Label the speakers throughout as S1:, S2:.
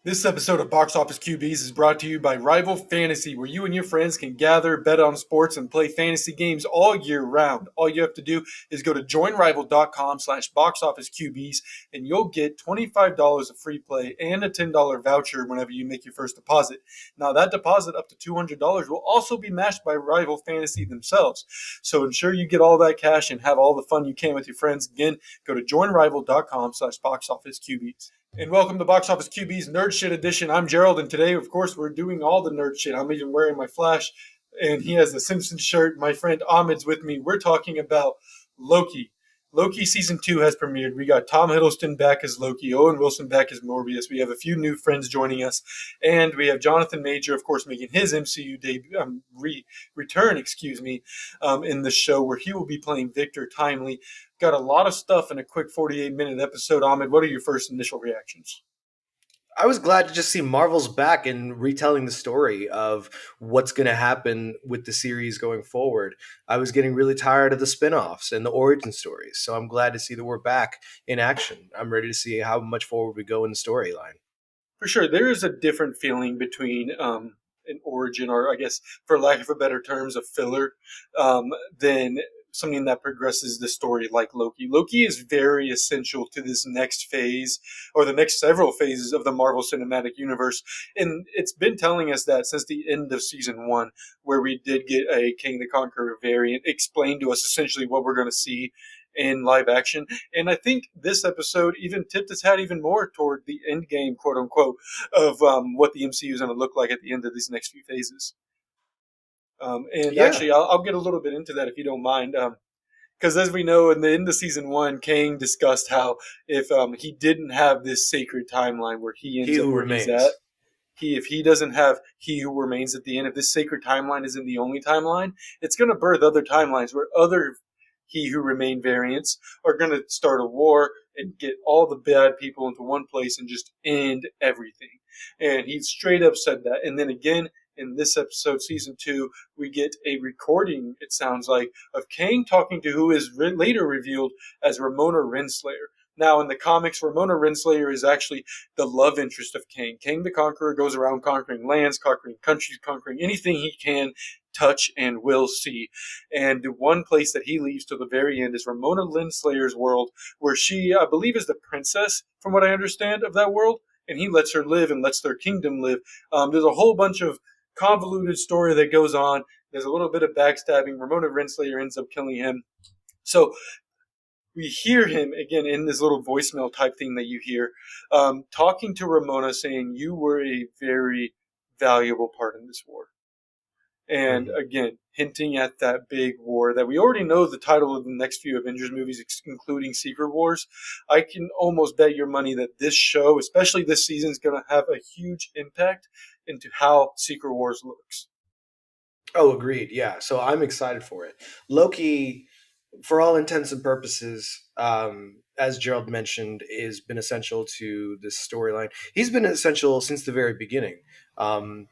S1: This episode of Box Office QBs is brought to you by Rival Fantasy, where you and your friends can gather, bet on sports, and play fantasy games all year round. All you have to do is go to joinrival.com/boxofficeqbs, and you'll get $25 of free play and a $10 voucher whenever you make your first deposit. Now, that deposit up to $200 will also be matched by Rival Fantasy themselves. So ensure you get all that cash and have all the fun you can with your friends. Again, go to joinrival.com/boxofficeqbs. And welcome to Box Office QB's Nerd Shit Edition. I'm Gerald, and today, of course, we're doing all the nerd shit. I'm even wearing my Flash, and he has the Simpsons shirt. My friend Ahmed's with me. We're talking about Loki. Loki Season 2 has premiered. We got Tom Hiddleston back as Loki, Owen Wilson back as Morbius. We have a few new friends joining us, and we have Jonathan Major, of course, making his MCU debut, return, in the show where he will be playing Victor Timely. Got a lot of stuff in a quick 48-minute episode. Ahmed, what are your first initial reactions?
S2: I was glad to just see Marvel's back and retelling the story of what's going to happen with the series going forward. I was getting really tired of the spin-offs and the origin stories, so I'm glad to see that we're back in action. I'm ready to see how much forward we go in the storyline.
S1: For sure, there is a different feeling between an origin, or I guess, for lack of a better terms, a filler, than something that progresses the story like Loki. Loki is very essential to this next phase, or the next several phases of the Marvel Cinematic Universe. And it's been telling us that since the end of season one, where we did get a King the Conqueror variant explain to us essentially what we're going to see in live action. And I think this episode even tipped its hat even more toward the end game, quote unquote, of what the MCU is going to look like at the end of these next few phases. And
S2: Yeah,
S1: actually, I'll get a little bit into that if you don't mind. Because as we know, in the end of season one, Kang discussed how if he didn't have this sacred timeline where he
S2: he
S1: ends up
S2: who
S1: where he's at,
S2: remains.
S1: if he doesn't have he who remains at the end, if this sacred timeline isn't the only timeline, it's going to birth other timelines where other he who remain variants are going to start a war and get all the bad people into one place and just end everything. And he straight up said that. And then again, in this episode, season two, we get a recording, it sounds like, of Kang talking to who is later revealed as Ramona Renslayer. Now, in the comics, Ramona Renslayer is actually the love interest of Kang. Kang the Conqueror goes around conquering lands, conquering countries, conquering anything he can touch and will see. And the one place that he leaves to the very end is Ramona Linslayer's world, where she, I believe, is the princess, from what I understand, of that world. And he lets her live and lets their kingdom live. There's a whole bunch of convoluted story that goes on. There's a little bit of backstabbing. Ramona Renslayer ends up killing him. So we hear him again in this little voicemail type thing that you hear, talking to Ramona, saying, "You were a very valuable part in this war." And
S2: Mhm.
S1: again, hinting at that big war that we already know the title of the next few Avengers movies, including Secret Wars. I can almost bet your money that this show, especially this season, is going to have a huge impact into how Secret Wars looks.
S2: Oh, agreed. Yeah, so I'm excited for it. Loki, for all intents and purposes, as Gerald mentioned, has been essential to this storyline. He's been essential since the very beginning. Um,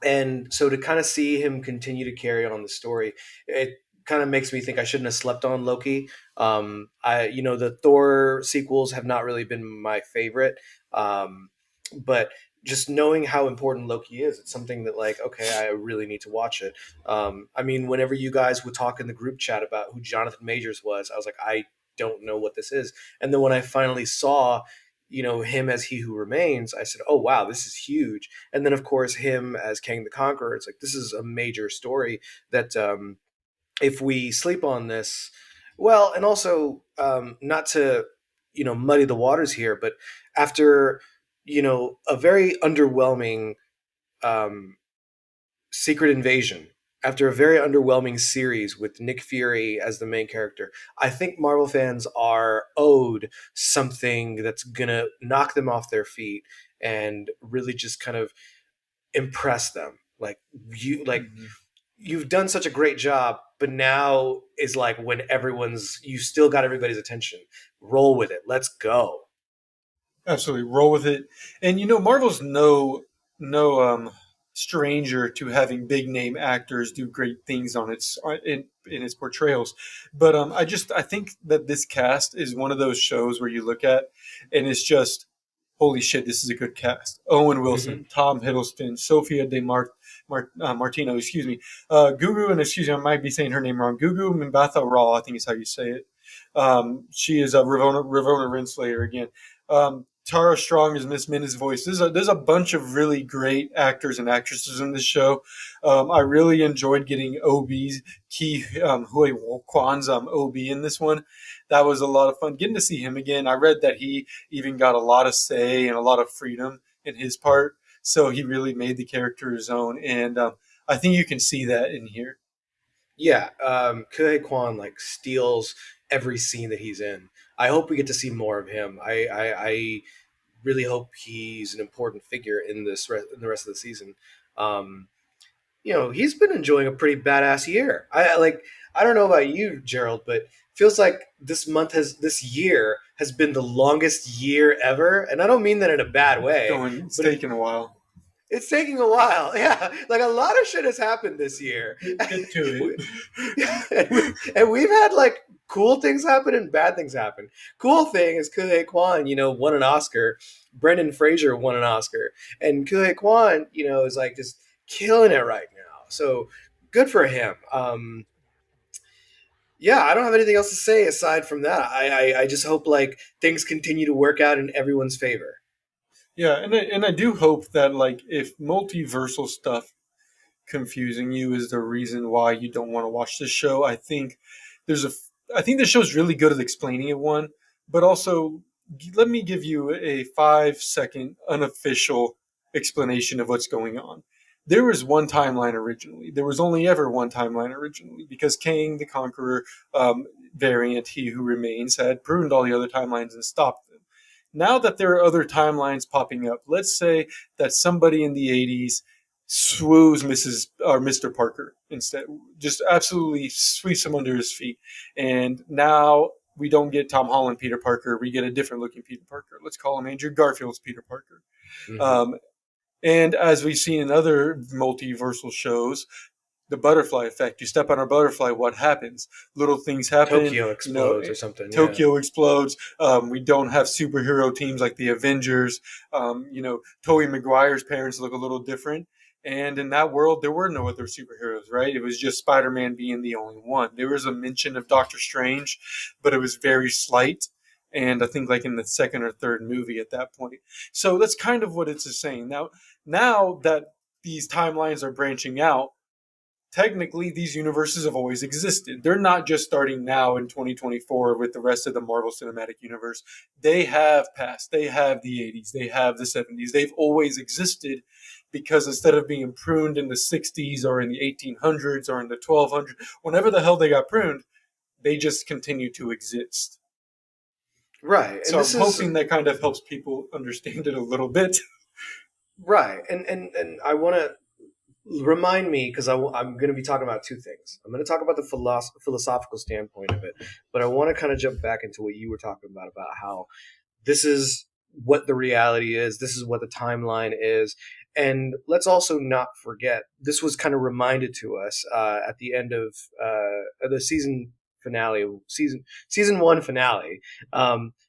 S2: and so to kind of see him continue to carry on the story, it kind of makes me think I shouldn't have slept on Loki. The Thor sequels have not really been my favorite, but just knowing how important Loki is, it's something that, like, okay, I really need to watch it. I mean, whenever you guys would talk in the group chat about who Jonathan Majors was, I was like, I don't know what this is. And then when I finally saw, him as He Who Remains, I said, oh wow, this is huge. And then of course him as Kang the Conqueror, it's like this is a major story that, if we sleep on this, well, and also, not to muddy the waters here, but after a very underwhelming, um, Secret Invasion, after a very underwhelming series with Nick Fury as the main character, I think Marvel fans are owed something that's gonna knock them off their feet and really just kind of impress them.
S1: Mm-hmm.
S2: You've done such a great job, but now is like when you still got everybody's attention. Roll with it. Let's go.
S1: Absolutely, roll with it. And Marvel's no stranger to having big name actors do great things on in its portrayals. But I think that this cast is one of those shows where you look at and it's just holy shit, this is a good cast. Owen
S2: Hmm.
S1: Wilson, Tom Hiddleston, Sophia Martino, excuse me, Gugu, and excuse me, I might be saying her name wrong. Gugu Mbatha Raw, I think is how you say it. She is Ravona Renslayer again. Tara Strong is Miss Minutes' voice. There's a bunch of really great actors and actresses in this show. I really enjoyed getting OB's Hui Kwan's OB in this one. That was a lot of fun. Getting to see him again. I read that he even got a lot of say and a lot of freedom in his part. So he really made the character his own. And I think you can see that in here.
S2: Yeah, Ke Kwan like steals every scene that he's in. I hope we get to see more of him. I really hope he's an important figure in in the rest of the season. Um, he's been enjoying a pretty badass year. I don't know about you, Gerald, but feels like this year has been the longest year ever, and I don't mean that in a bad way,
S1: It's
S2: but
S1: taking a while.
S2: it's taking a while. Yeah, like a lot of shit has happened this year.
S1: Get to it.
S2: And we've had like cool things happen and bad things happen. Cool thing is Kuhei Kwan, won an Oscar. Brendan Fraser won an Oscar, and Kuhei Kwan, is like just killing it right now. So good for him. Yeah, I don't have anything else to say aside from that. I just hope like things continue to work out in everyone's favor.
S1: Yeah, and I do hope that like if multiversal stuff confusing you is the reason why you don't want to watch this show. There's a I think the show's really good at explaining it one, but also let me give you a 5 second unofficial explanation of what's going on. There was one timeline originally. There was only ever one timeline originally because Kang the Conqueror variant, He Who Remains, had pruned all the other timelines and stopped them. Now that there are other timelines popping up, let's say that somebody in the 80s swoos Mrs. or Mr. Parker instead, just absolutely sweeps him under his feet. And now we don't get Tom Holland Peter Parker, we get a different looking Peter Parker. Let's call him Andrew Garfield's Peter Parker.
S2: Hmm.
S1: Um, and as we've seen in other multiversal shows, the butterfly effect. You step on a butterfly, what happens? Little things happen.
S2: Tokyo
S1: You know,
S2: explodes or something. Yeah.
S1: Tokyo explodes. We don't have superhero teams like the Avengers. Tobey Maguire's parents look a little different. And in that world, there were no other superheroes, right? It was just Spider Man being the only one. There was a mention of Doctor Strange, but it was very slight. And I think like in the second or third movie at that point. So that's kind of what it's saying. Now that these timelines are branching out, technically these universes have always existed. They're not just starting now in 2024 with the rest of the Marvel Cinematic Universe. They have passed. They have the 80s. They have the 70s. They've always existed because instead of being pruned in the 60s or in the 1800s or in the 1200s, whenever the hell they got pruned, they just continue to exist.
S2: Right. And
S1: So
S2: this
S1: I'm
S2: is
S1: hoping that kind of helps people understand it a little bit.
S2: right. And I want to remind me because I'm going to be talking about two things. I'm going to talk about the philosophical standpoint of it, but I want to kind of jump back into what you were talking about how this is what the reality is, this is what the timeline is. And let's also not forget, this was kind of reminded to us at the end of the season one finale,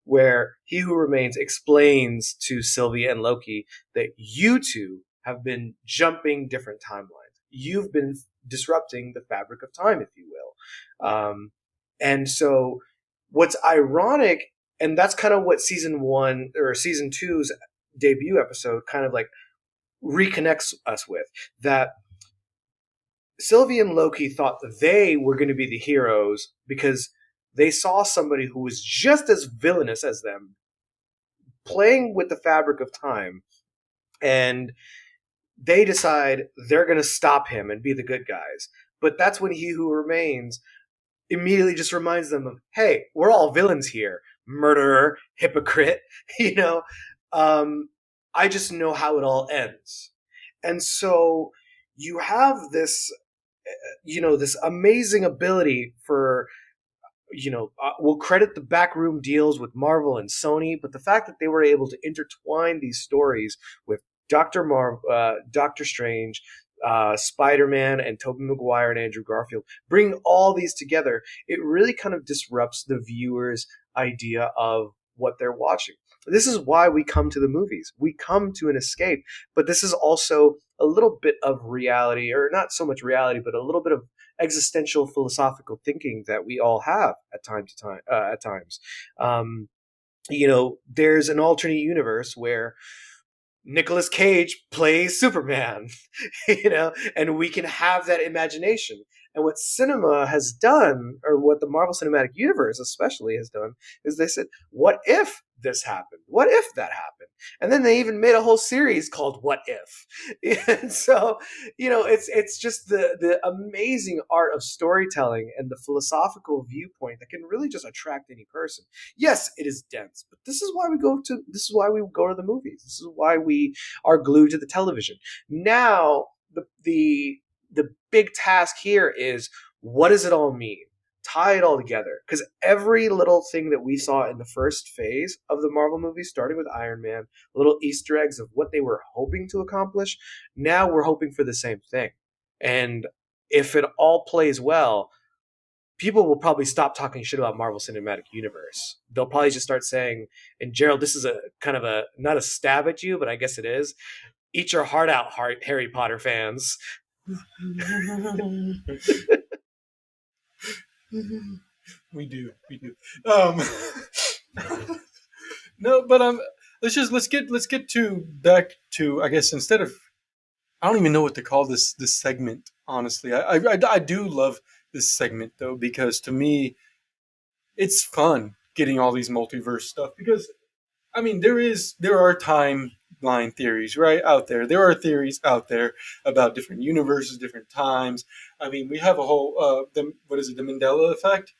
S2: where He Who Remains explains to Sylvia and Loki that you two have been jumping different timelines. You've been disrupting the fabric of time, if you will. And so, what's ironic, and that's kind of what season one or season two's debut episode kind of like reconnects us with, that Sylvie and Loki thought they were going to be the heroes because they saw somebody who was just as villainous as them playing with the fabric of time, and they decide they're going to stop him and be the good guys. But that's when He Who Remains immediately just reminds them of, hey, we're all villains here, murderer, hypocrite, you know. Um, I just know how it all ends. And so you have this, this amazing ability for, we'll credit the backroom deals with Marvel and Sony, but the fact that they were able to intertwine these stories with Doctor Strange, Spider-Man, and Tobey Maguire and Andrew Garfield, bring all these together, it really kind of disrupts the viewer's idea of what they're watching. This is why we come to the movies. We come to an escape, but this is also a little bit of reality, or not so much reality, but a little bit of existential philosophical thinking that we all have at time to time. At times, um, there's an alternate universe where Nicolas Cage plays Superman, and we can have that imagination. And what cinema has done, or what the Marvel Cinematic Universe especially has done, is they said, what if this happened? What if that happened? And then they even made a whole series called What If? And so, it's just the amazing art of storytelling and the philosophical viewpoint that can really just attract any person. Yes, it is dense, but this is why we go to the movies. This is why we are glued to the television. Now, the big task here is, what does it all mean? Tie it all together, because every little thing that we saw in the first phase of the Marvel movies, starting with Iron Man, little Easter eggs of what they were hoping to accomplish. Now we're hoping for the same thing, and if it all plays well, people will probably stop talking shit about Marvel Cinematic Universe. They'll probably just start saying, and Gerald, this is a kind of a, not a stab at you, but I guess it is. Eat your heart out, Harry Potter fans.
S1: We do. Um, no, but let's get to back to, I guess, instead of, I don't even know what to call this segment. Honestly, I do love this segment though, because to me it's fun getting all these multiverse stuff, because I mean, there are timeline theories right out there. There are theories out there about different universes, different times. I mean, we have a whole what is it, the Mandela effect,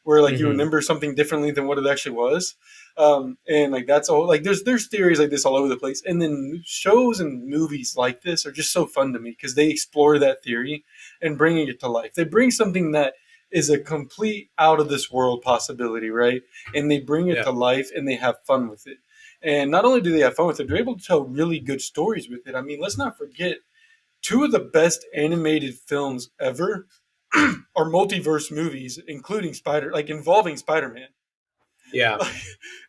S1: where like you
S2: Mm-hmm.
S1: remember something differently than what it actually was, and like that's all. Like there's theories like this all over the place, and then shows and movies like this are just so fun to me because they explore that theory and bringing it to life. They bring something that is a complete out of this world possibility, right? And they bring it
S2: Yeah.
S1: to life and they have fun with it. And not only do they have fun with it, they're able to tell really good stories with it. I mean, let's not forget, two of the best animated films ever are multiverse movies, including involving Spider-Man.
S2: Yeah.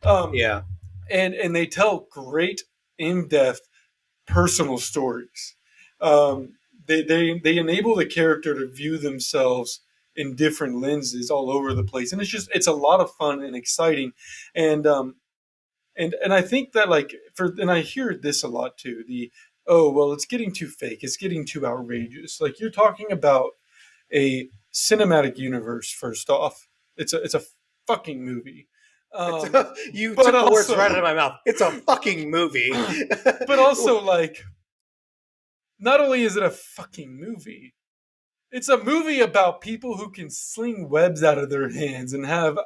S1: um,
S2: Yeah.
S1: and they tell great, in-depth, personal stories. Um, they enable the character to view themselves in different lenses all over the place, and it's a lot of fun and exciting. And and I think that and I hear this a lot too. The, oh well, it's getting too fake. It's getting too outrageous. Like, you're talking about a cinematic universe. First off, it's a fucking movie. Um,
S2: You
S1: but
S2: took the words right out
S1: also,
S2: of my mouth. It's a fucking movie.
S1: but also, like, not only is it a fucking movie, it's a movie about people who can sling webs out of their hands and have,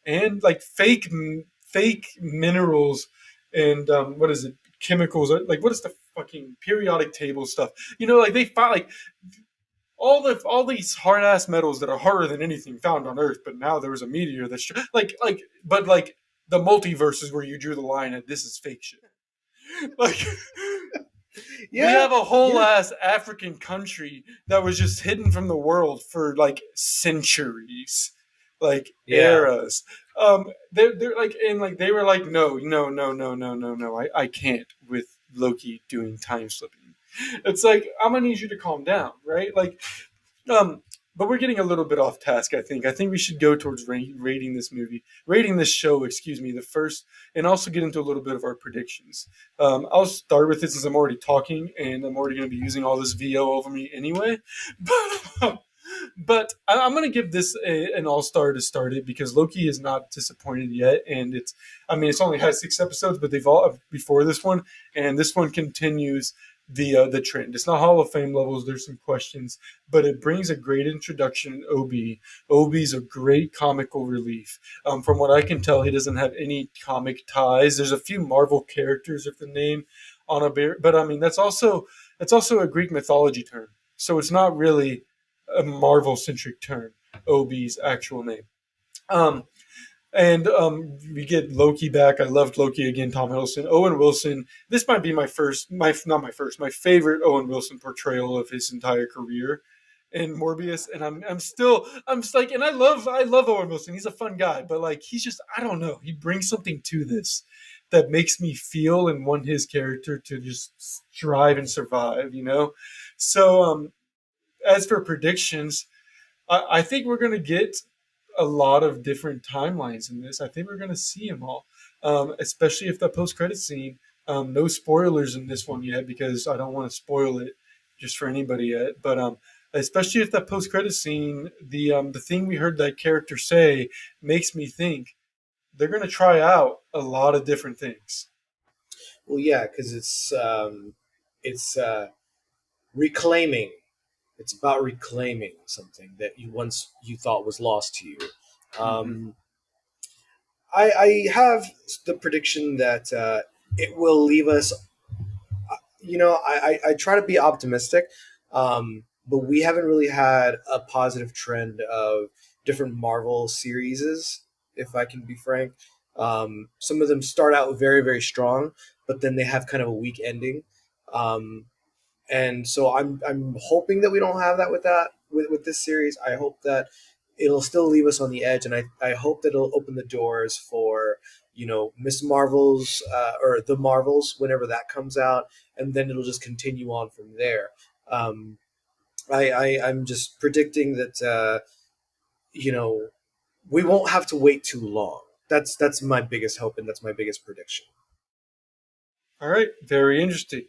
S1: and like fake minerals and what is it, chemicals, like what is the fucking periodic table stuff, like they find like all these hard ass metals that are harder than anything found on Earth, but now there was a meteor that's but like the multiverse is where you drew the line at this is fake shit. Like, we
S2: Yeah.
S1: have a whole
S2: Yeah.
S1: ass African country that was just hidden from the world for like centuries, like
S2: Yeah.
S1: eras. They're like, and like they were like, no, no, no, no, no, no, no, I can't with Loki doing time slipping. It's like, I'm gonna need you to calm down, right? Like, um, but we're getting a little bit off task. I think we should go towards rating this show. Excuse me, the first, and also get into a little bit of our predictions. I'll start with it since I'm already talking, and I'm already going to be using all this VO over me anyway. But I'm going to give this an all star to start it, because Loki is not disappointed yet, and it's only had 6 episodes, but they've all before this one, and this one continues the trend. It's not Hall of Fame levels. There's some questions, but it brings a great introduction in Obi. Obi's a great comical relief. From what I can tell, he doesn't have any comic ties. There's a few Marvel characters with the name on a bear, but I mean that's also a Greek mythology term, so it's not really a Marvel centric term. Obi's actual name. Um, and we get Loki back. I loved Loki again. Tom Hiddleston, Owen Wilson. This might be my favorite Owen Wilson portrayal of his entire career in Morbius. And I'm just like, and I love Owen Wilson. He's a fun guy, but like he's just, I don't know. He brings something to this. that makes me feel and want his character to just strive and survive, you know? So, as for predictions, I think we're going to get a lot of different timelines in this. I think we're going to see them all, especially if the post credit scene. No spoilers in this one yet because I don't want to spoil it just for anybody yet. But especially if that post credit scene, the thing we heard that character say makes me think they're going to try out a lot of different things.
S2: Well, yeah, because it's reclaiming. It's about reclaiming something that you once you thought was lost to you.
S1: Hmm.
S2: Um, I have the prediction that it will leave us. I try to be optimistic, but we haven't really had a positive trend of different Marvel series, if I can be frank. Some of them start out very, very strong, but then they have kind of a weak ending. Um, and so I'm hoping that we don't have that with this series. I hope that it'll still leave us on the edge, and I hope that it'll open the doors for Miss Marvels or the Marvels whenever that comes out, and then it'll just continue on from there. Um, I'm just predicting that you know we won't have to wait too long. That's my biggest hope, and that's my biggest prediction.
S1: All right, very interesting.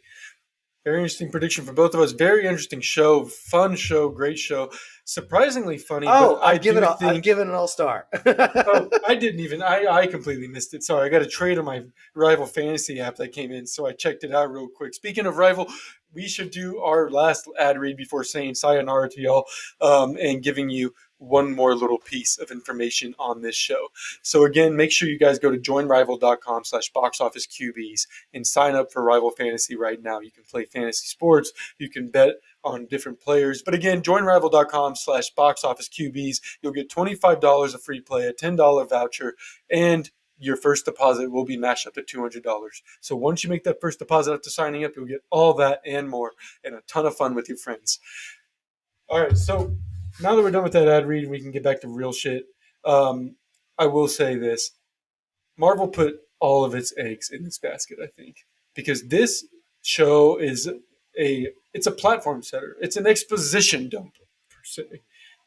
S1: Very interesting prediction for both of us. Very interesting show, fun show, great show. Surprisingly funny, but
S2: Oh,
S1: I do
S2: I've
S1: think.
S2: given an all star.
S1: Oh, I didn't even. I completely missed it. Sorry, I got a trade on my Rival Fantasy app that came in, so I checked it out real quick. Speaking of Rival, we should do our last ad read before saying sayonara to y'all, and giving you one more little piece of information on this show. So again, make sure you guys go to joinrival.com/boxofficeqbs and sign up for Rival Fantasy right now. You can play fantasy sports. You can bet on different players. But again, joinrival.com/boxofficeqbs. You'll get $25 of free play, a $10 voucher, and your first deposit will be matched up to $200. So once you make that first deposit after signing up, you'll get all that and more and a ton of fun with your friends. All right, so now that we're done with that ad read, we can get back to real shit. Um, I will say this: Marvel put all of its eggs in this basket, I think, because this show is it's a platform setter. It's an exposition dump per se.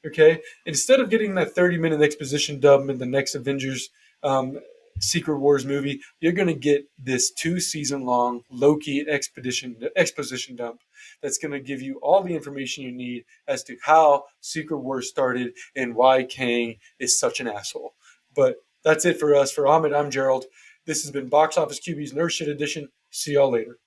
S1: Okay, instead of getting that 30-minute exposition dump in the next Avengers um, Secret Wars movie, you're gonna get this 2-season long Loki exposition dump that's gonna give you all the information you need as to how Secret Wars started and why Kang is such an asshole. But that's it for us. For Ahmed, I'm Gerald. This has been Box Office QB's Nerd Shit Edition. See y'all later.